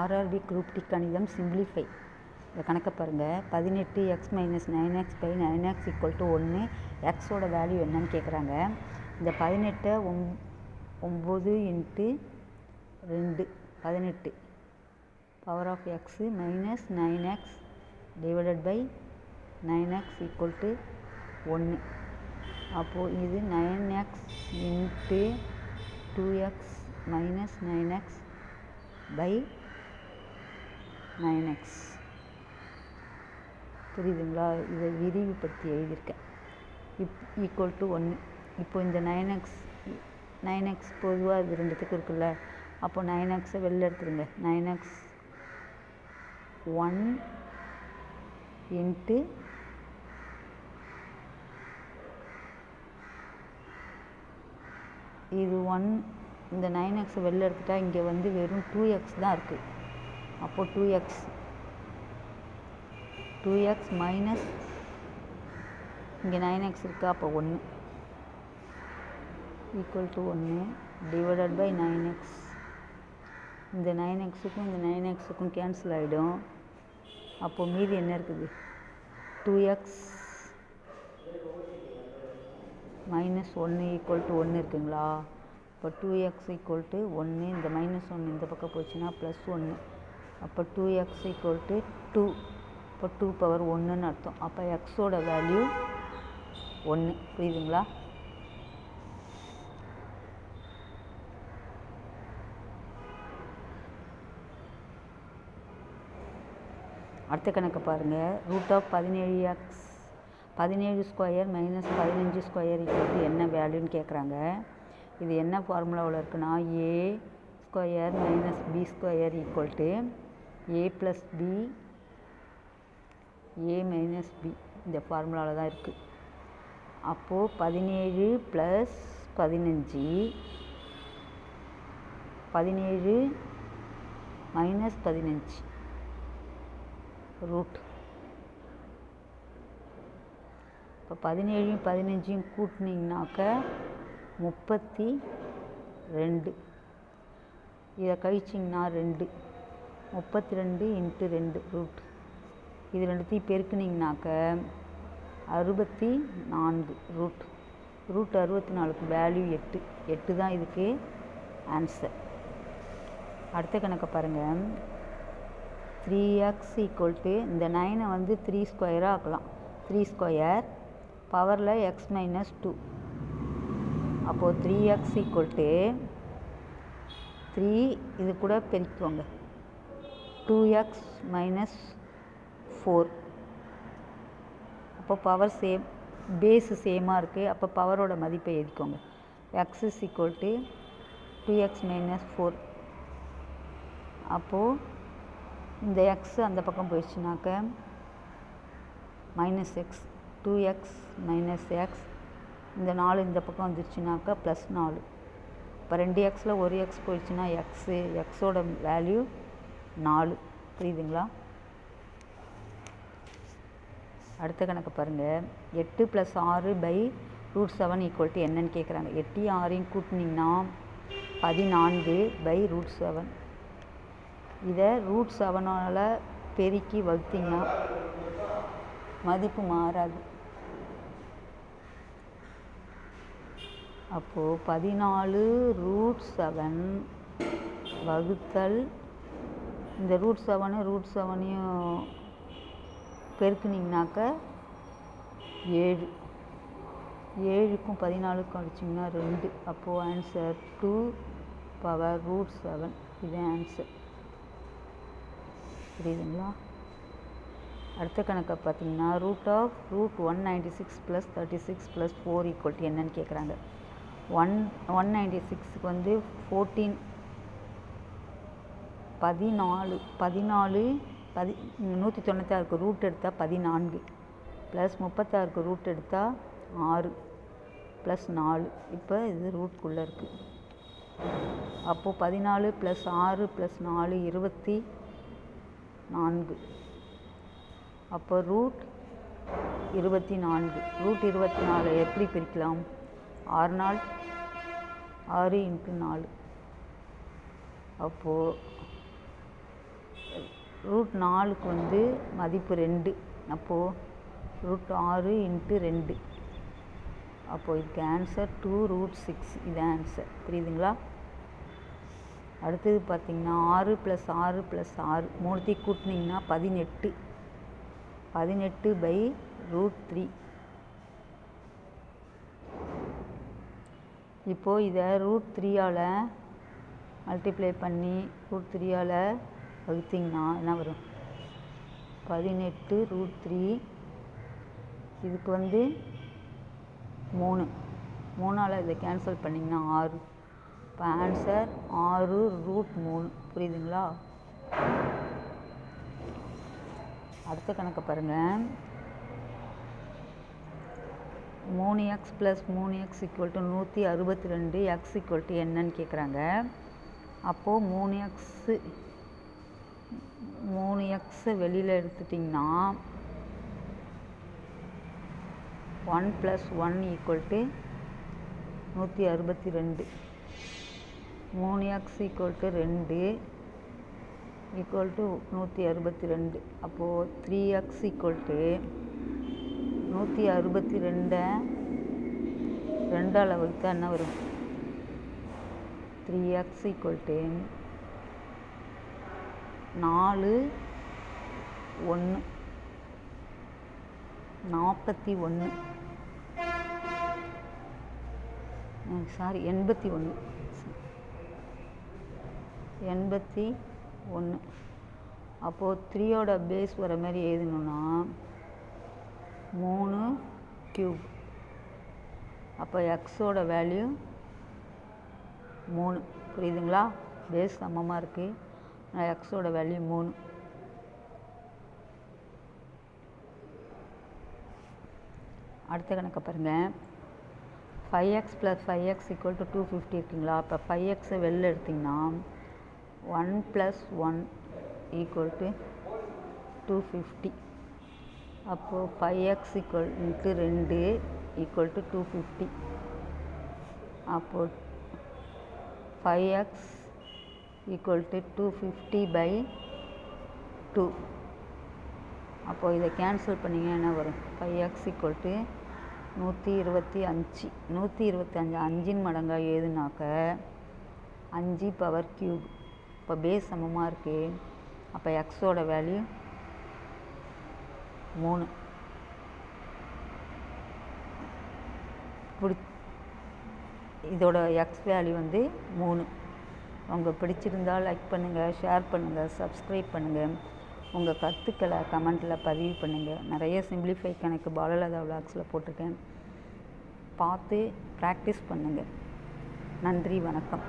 RRB group D கணிதம் simplify. இந்த கணக்கை பாருங்கள். 18x - 9x / 9x = 1. எக்ஸோட வேல்யூ என்னன்னு கேட்குறாங்க. இந்த 18 9 × 2 18 power of x minus 9x divided by 9x = 1. அப்போது இது 9x × 2x minus 9x by 9x. புரியுதுங்களா? இதை விரிவுபடுத்தி எழுதியிருக்கேன். Equal to 1. இப்போ இந்த 9x பொதுவாக இது ரெண்டுத்துக்கு இருக்குல்ல. அப்போ 9xை வெளில எடுத்துருங்க. 9x 1 × இது 1. இந்த 9xை வெளில எடுத்துட்டா இங்கே வந்து வெறும் 2x தான் இருக்குது. அப்போது 2x மைனஸ் இங்கே 9x இருக்கா. அப்போ 1 equal to 1 divided by 9x. இந்த 9xக்கும் இந்த 9xக்கும் கேன்சல் ஆகிடும். அப்போது மீதி என்ன இருக்குது? 2x மைனஸ் 1 ஈக்குவல் டு 1 இருக்குங்களா. இப்போ 2x = 1. இந்த மைனஸ் 1 இந்த பக்கம் போச்சுன்னா ப்ளஸ் 1. அப்போ 2x = 2. இப்போ 2 பவர் 1ன்னு அர்த்தம். அப்போ எக்ஸோட வேல்யூ 1. புரியுதுங்களா? அடுத்த கணக்கு பாருங்கள். √17x 17² - 15² என்ன வேல்யூன்னு கேட்குறாங்க. இது என்ன ஃபார்முலாவில் இருக்குன்னா a² - b² = a + b a - b. இந்த ஃபார்முலாவில் தான் இருக்குது. அப்போது 17 + 15 17 - 15 ரூட். இப்போ 17 15 கூட்டினீங்கனாக்க 32. இதை கழிச்சிங்கன்னா 2 32 × 2 ரூட். இது ரெண்டுத்தையும் பெருக்குனிங்கனாக்க 64 ரூட். ரூட் 64க்கு வேல்யூ 8. 8 தான் இதுக்கு ஆன்சர். அடுத்த கணக்கை பாருங்கள். 3x = இந்த 9 வந்து 3² ஆக்கலாம். 3² பவரில் x - 2. அப்போது 3x = 3. இது கூட பெருக்கிக்கோங்க. 2x - 4. அப்போ பவர் சேம், பேஸு சேமாக இருக்குது. அப்போ பவரோட மதிப்பை எழுதிக்கோங்க. x = 2x - 4. அப்போது இந்த x அந்த பக்கம் போயிடுச்சுனாக்க -x 2x - x. இந்த 4 இந்த பக்கம் வந்துருச்சுனாக்கா +4. இப்போ 2xல் 1x போயிடுச்சுன்னா எக்ஸோட வேல்யூ 4. புரியுதுங்களா? அடுத்த கணக்கு பாருங்கள். 8 + 6/√7 = என்னன்னு கேட்குறாங்க. 8 6 கூட்டினீங்கன்னா 14/√7. இதை √7ஆல் பெருக்கி வகுத்திங்கன்னா மதிப்பு மாறாது. அப்போது 14√7 வகுத்தல் இந்த √7யும் பெருக்குனிங்கனாக்க 7. 7க்கும் 14க்கும் அடிச்சிங்கன்னா 2. அப்போது ஆன்சர் 2 பவர் √7. இது ஆன்சர். புரியுதுங்களா? அடுத்த கணக்கை பார்த்தீங்கன்னா √196 + 36 + 4 = என்னன்னு கேட்குறாங்க. 196க்கு வந்து 14 196க்கு ரூட் எடுத்தால் 14 + 36க்கு ரூட் எடுத்தால் 6 + 4. இப்போ இது ரூட்குள்ளே இருக்குது. அப்போது 14 + 6 + 4 24. அப்போ ரூட் 24. ரூட் 24 எப்படி பிரிக்கலாம்? 6 நாள் 6 × 4. அப்போது √4க்கு வந்து மதிப்பு 2. அப்போது √6 × 2. அப்போது இதுக்கு ஆன்சர் 2√6. இது ஆன்சர். புரியுதுங்களா? அடுத்தது பார்த்திங்கன்னா 6 + 6 + 6 மூணுத்தையும் கூட்டினீங்கன்னா 18. 18/√3. இப்போது இதை √3ஆல் மல்டிப்ளை பண்ணி √3ஆல் வகுத்திங்கன்னா என்ன வரும்? 18√3. இதுக்கு வந்து 3. 3ஆல் இதை கேன்சல் பண்ணிங்கன்னா 6. இப்போ ஆன்சர் 6√3. புரியுதுங்களா? அடுத்த கணக்கை பாருங்கள். 3x + 3x = 162. x = என்னன்னு கேட்குறாங்க. அப்போது 3x வெளியில் எடுத்துட்டிங்கன்னா 1 + 1 = 162. 3x = 2 = 162. அப்போது 3x = 162 2ஆல் வகுத்தா என்ன வரும்? 3x = 4 1 41. சாரி 81. 81. அப்போது 3யோட பேஸ் வர மாதிரி எழுதணுன்னா 3³ அப்போ எக்ஸோட வேல்யூ 3. புரியுதுங்களா? பேஸ் சமமாக இருக்குது. எக்ஸோட வேல்யூ 3. அடுத்த கணக்கை பாருங்கள். 5x + 5x = 250 இருக்குங்களா? அப்போ 5xை வெளில எடுத்திங்கன்னா 1 + 1 = 250. அப்போது 5x × 2 = 250. அப்போது 5x = 250/2. அப்போது இதை கேன்சல் பண்ணிங்கன்னா என்ன வரும்? 5x = 125. 125 5 மடங்காக எழுதுனாக்க 5^3. இப்போ பேஸ் சமமாக இருக்குது. அப்போ எக்ஸோட வேல்யூ 3. இதோட எக்ஸ் வேல்யூ வந்து 3. உங்களுக்கு பிடிச்சிருந்தால் லைக் பண்ணுங்கள், ஷேர் பண்ணுங்கள், சப்ஸ்கிரைப் பண்ணுங்கள். உங்கள் கருத்துக்களை கமெண்ட்டில் பதிவு பண்ணுங்கள். நிறைய சிம்பிளிஃபை கணக்கு பாலலதா விளாக்ஸில் போட்டிருக்கேன். பார்த்து ப்ராக்டிஸ் பண்ணுங்கள். நன்றி, வணக்கம்.